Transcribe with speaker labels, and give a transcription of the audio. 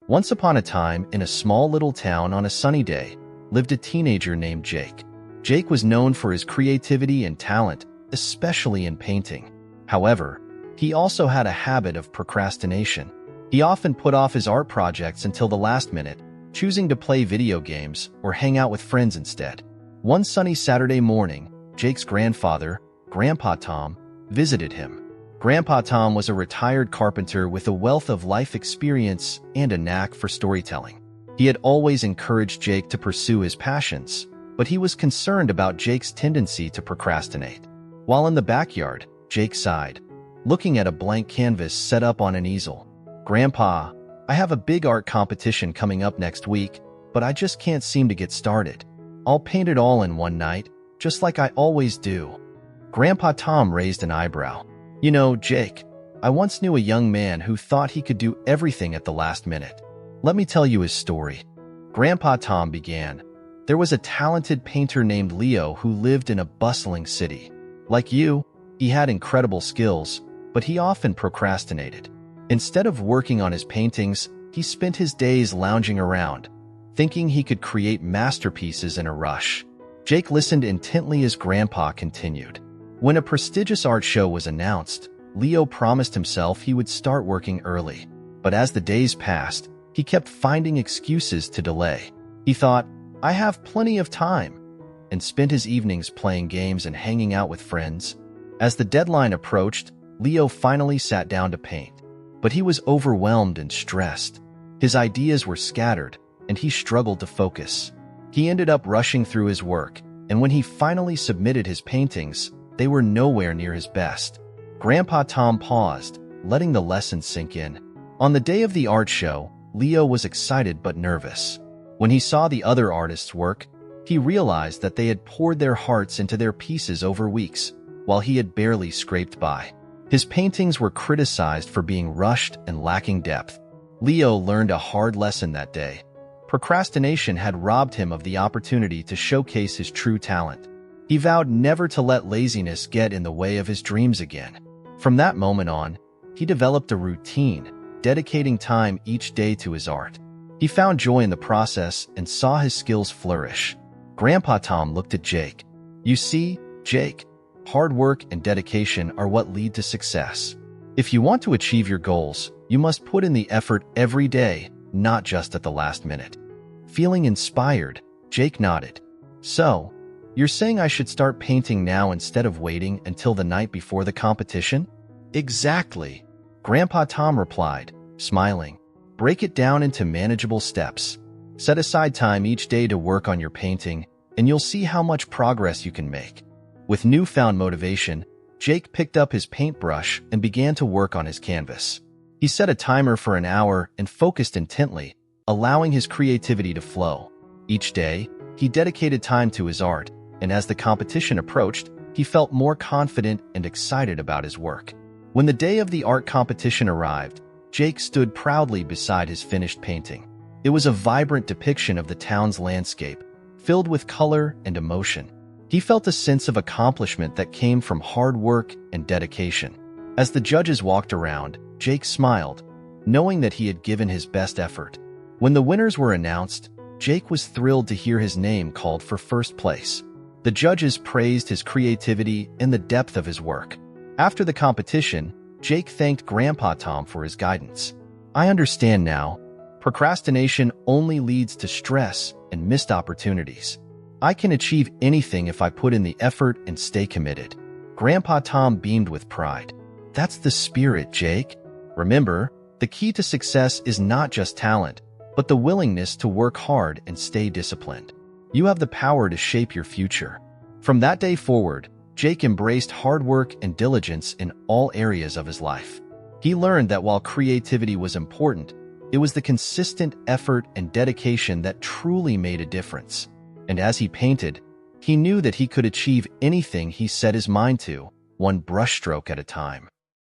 Speaker 1: Once upon a time, in a small little town on a sunny day, lived a teenager named Jake. Jake was known for his creativity and talent, especially in painting. However, he also had a habit of procrastination. He often put off his art projects until the last minute, choosing to play video games or hang out with friends instead. One sunny Saturday morning, Jake's grandfather, Grandpa Tom, visited him. Grandpa Tom was a retired carpenter with a wealth of life experience and a knack for storytelling. He had always encouraged Jake to pursue his passions, but he was concerned about Jake's tendency to procrastinate. While in the backyard, Jake sighed, looking at a blank canvas set up on an easel. "Grandpa, I have a big art competition coming up next week, but I just can't seem to get started. I'll paint it all in one night, just like I always do." Grandpa Tom raised an eyebrow. "You know, Jake, I once knew a young man who thought he could do everything at the last minute. Let me tell you his story." Grandpa Tom began. "There was a talented painter named Leo who lived in a bustling city. Like you, he had incredible skills, but he often procrastinated. Instead of working on his paintings, he spent his days lounging around, thinking he could create masterpieces in a rush." Jake listened intently as Grandpa continued. When a prestigious art show was announced, Leo promised himself he would start working early. But as the days passed, he kept finding excuses to delay. He thought, "I have plenty of time," and spent his evenings playing games and hanging out with friends. As the deadline approached, Leo finally sat down to paint. But he was overwhelmed and stressed. His ideas were scattered, and he struggled to focus. He ended up rushing through his work, and when he finally submitted his paintings, they were nowhere near his best. Grandpa Tom paused, letting the lesson sink in. On the day of the art show, Leo was excited but nervous. When he saw the other artists' work, he realized that they had poured their hearts into their pieces over weeks, while he had barely scraped by. His paintings were criticized for being rushed and lacking depth. Leo learned a hard lesson that day. Procrastination had robbed him of the opportunity to showcase his true talent. He vowed never to let laziness get in the way of his dreams again. From that moment on, he developed a routine, dedicating time each day to his art. He found joy in the process and saw his skills flourish. Grandpa Tom looked at Jake. "You see, Jake, hard work and dedication are what lead to success. If you want to achieve your goals, you must put in the effort every day, not just at the last minute." Feeling inspired, Jake nodded. "So, you're saying I should start painting now instead of waiting until the night before the competition?" "Exactly," Grandpa Tom replied, smiling. "Break it down into manageable steps. Set aside time each day to work on your painting, and you'll see how much progress you can make." With newfound motivation, Jake picked up his paintbrush and began to work on his canvas. He set a timer for an hour and focused intently, allowing his creativity to flow. Each day, he dedicated time to his art, and as the competition approached, he felt more confident and excited about his work. When the day of the art competition arrived, Jake stood proudly beside his finished painting. It was a vibrant depiction of the town's landscape, filled with color and emotion. He felt a sense of accomplishment that came from hard work and dedication. As the judges walked around, Jake smiled, knowing that he had given his best effort. When the winners were announced, Jake was thrilled to hear his name called for first place. The judges praised his creativity and the depth of his work. After the competition, Jake thanked Grandpa Tom for his guidance. "I understand now. Procrastination only leads to stress and missed opportunities. I can achieve anything if I put in the effort and stay committed." Grandpa Tom beamed with pride. "That's the spirit, Jake. Remember, the key to success is not just talent, but the willingness to work hard and stay disciplined. You have the power to shape your future." From that day forward, Jake embraced hard work and diligence in all areas of his life. He learned that while creativity was important, it was the consistent effort and dedication that truly made a difference. And as he painted, he knew that he could achieve anything he set his mind to, one brushstroke at a time.